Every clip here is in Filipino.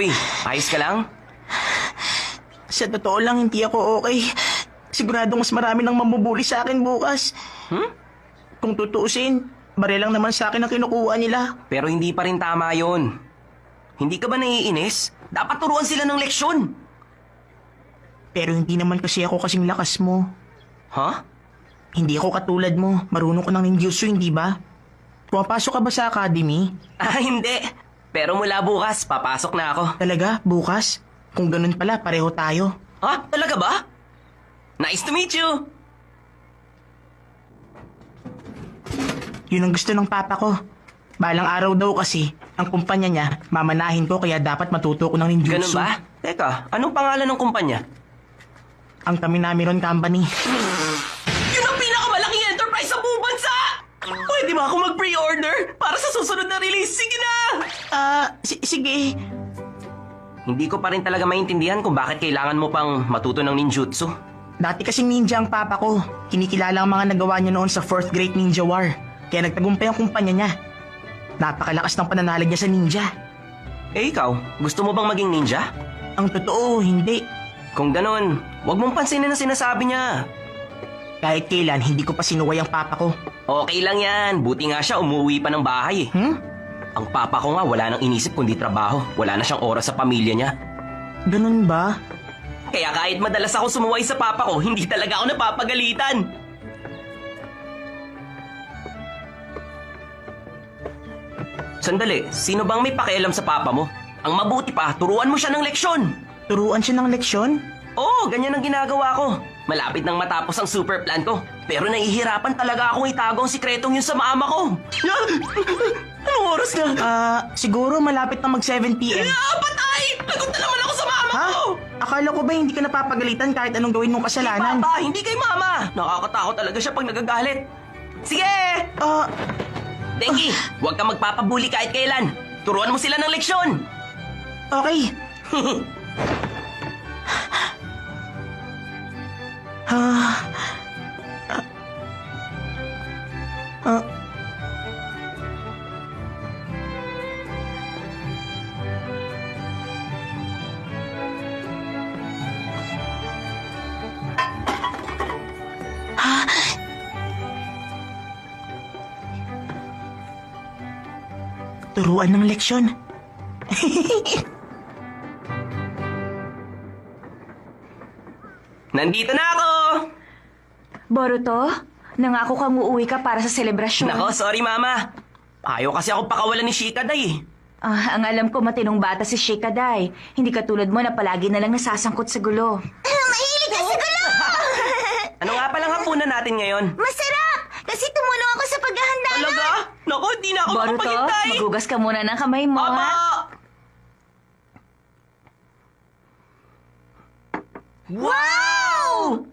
Uy, ayos ka lang? Sa totoo lang, hindi ako okay. Siguradong mas marami nang mamubuli sa akin bukas. Kung tutuusin, baril lang naman sa akin ang kinukuha nila. Pero hindi pa rin tama yon. Hindi ka ba naiinis? Dapat turuan sila ng leksyon. Pero hindi naman kasi ako kasing lakas mo. Ha? Hindi ako katulad mo. Marunong ko ng ninjutsu, hindi ba? Pumapasok ka ba sa academy? Hindi. Pero mula bukas, papasok na ako. Talaga? Bukas? Kung ganun pala, pareho tayo. Ha? Talaga ba? Nice to meet you! Yun ang gusto ng papa ko. Balang araw daw kasi, ang kumpanya niya, mamanahin ko kaya dapat matuto ko ng ninjutsu. Ganun ba? Teka, anong pangalan ng kumpanya? Ang Kaminamiron Company. Yun ang pinakamalaking enterprise sa buong bansa! Pwede ba ako mag-pre-order para sa susunod na release? Sige na! Sige. Hindi ko pa rin talaga maintindihan kung bakit kailangan mo pang matuto ng ninjutsu. Dati kasing ninja ang papa ko. Kinikilala ang mga nagawa niya noon sa 4th Great Ninja War. Kaya nagtagumpay ang kumpanya niya. Napakalakas ng pananalig niya sa ninja. Eh ikaw, gusto mo bang maging ninja? Ang totoo, hindi. Kung ganon, huwag mong pansinin ang sinasabi niya. Kahit kailan, hindi ko pa sinuway ang papa ko. Okay lang yan, buti nga siya umuwi pa ng bahay eh. Ang papa ko nga wala nang inisip kundi trabaho. Wala na siyang oras sa pamilya niya. Ganun ba? Kaya kahit madalas ako sumuway sa papa ko, hindi talaga ako napapagalitan. Sandali, sino bang may pakialam sa papa mo? Ang mabuti pa, turuan mo siya ng leksyon. Turuan siya ng leksyon? Oo, ganyan ang ginagawa ko. Malapit nang matapos ang super plan ko. Pero nahihirapan talaga akong itago ang sikretong yun sa mama ko. Anong oras na? Siguro malapit na mag 7 p.m. Patay! Lagot na naman ako sa mama Ha? ko! Akala ko ba hindi ka napapagalitan kahit anong gawin mong kasalanan? Papa, hindi kay mama. Nakakatakot talaga siya pag nagagalit. Sige! Denki, huwag kang magpapabuli kahit kailan. Turuan mo sila ng leksyon. Okay. Turuan ng leksyon. Nandito na ako! Boruto, nangako kang uuwi ka para sa selebrasyon. Nako, sorry mama. Ayaw kasi ako pakawalan ni Shikaday eh. Ang alam ko matinong bata si Shikaday. Hindi katulad mo na palagi na lang nasasangkot sa gulo. Mahilig ka sa gulo! Ano nga palang hapunan natin ngayon? Masarap! Kasi tumulong ako sa paghahanda na. Talaga? Nako, di na ako Boruto, makapaghintay. magugas ka muna ng kamay mo, Aba! ha? Wow!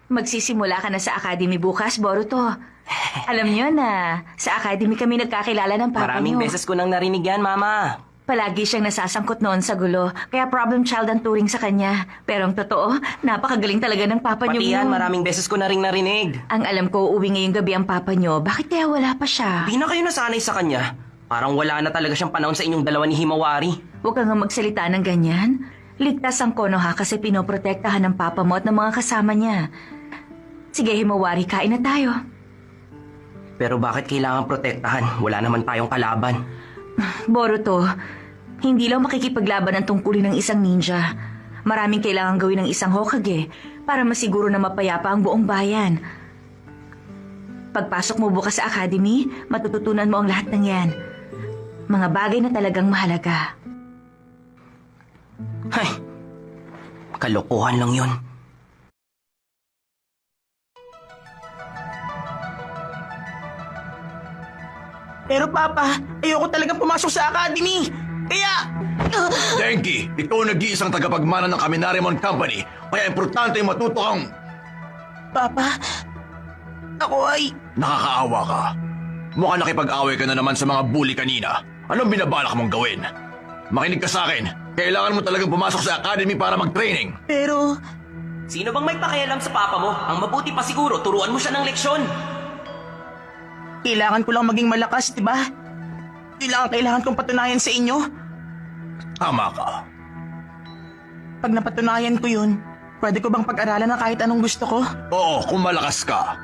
Magsisimula ka na sa academy bukas, Boruto. Alam niyo na, sa academy kami nagkakilala ng papa Maraming niyo. beses ko nang narinig yan, mama. Palagi siyang nasasangkot noon sa gulo, kaya problem child ang turing sa kanya. Pero ang totoo, napakagaling talaga ng papa niyo. Pati yan, maraming beses ko na rin narinig. Ang alam ko, uuwi ngayong gabi ang papa niyo. Bakit kaya wala pa siya? Di na kayo nasanay sa kanya. Parang wala na talaga siyang panahon sa inyong dalawa ni Himawari. Huwag kang nga magsalita ng ganyan. Ligtas ang Konoha kasi pinoprotektahan ng papa mo at ng mga kasama niya. Sige, Himawari, kain na tayo. Pero bakit kailangan protektahan? Wala naman tayong kalaban. Boruto, hindi lang makikipaglaban ang tungkulin ng isang ninja. Maraming kailangan gawin ng isang Hokage para masiguro na mapayapa ang buong bayan. Pagpasok mo bukas sa academy, matututunan mo ang lahat ng yan. Mga bagay na talagang mahalaga. Ay, kalokohan lang yun. Pero papa, ayoko talagang pumasok sa academy. Kaya... Denki, ikaw nag-iisang tagapagmana ng Kaminarimon Company. Kaya importante yung matuto kang... Papa, ako ay... Nakakaawa ka. Mukhang nakipag-away ka na naman sa mga bully kanina. Anong binabalak mong gawin? Makinig ka sa akin. Kailangan mo talagang pumasok sa academy para mag-training. Pero... Sino bang may pakialam sa papa mo? Ang mabuti pa siguro, turuan mo siya ng leksyon. Kailangan ko lang maging malakas, di ba? Kailangan kong patunayan sa inyo. Tama ka. Pag napatunayan ko yun, pwede ko bang pag-aralan na kahit anong gusto ko? Oo, kung malakas ka.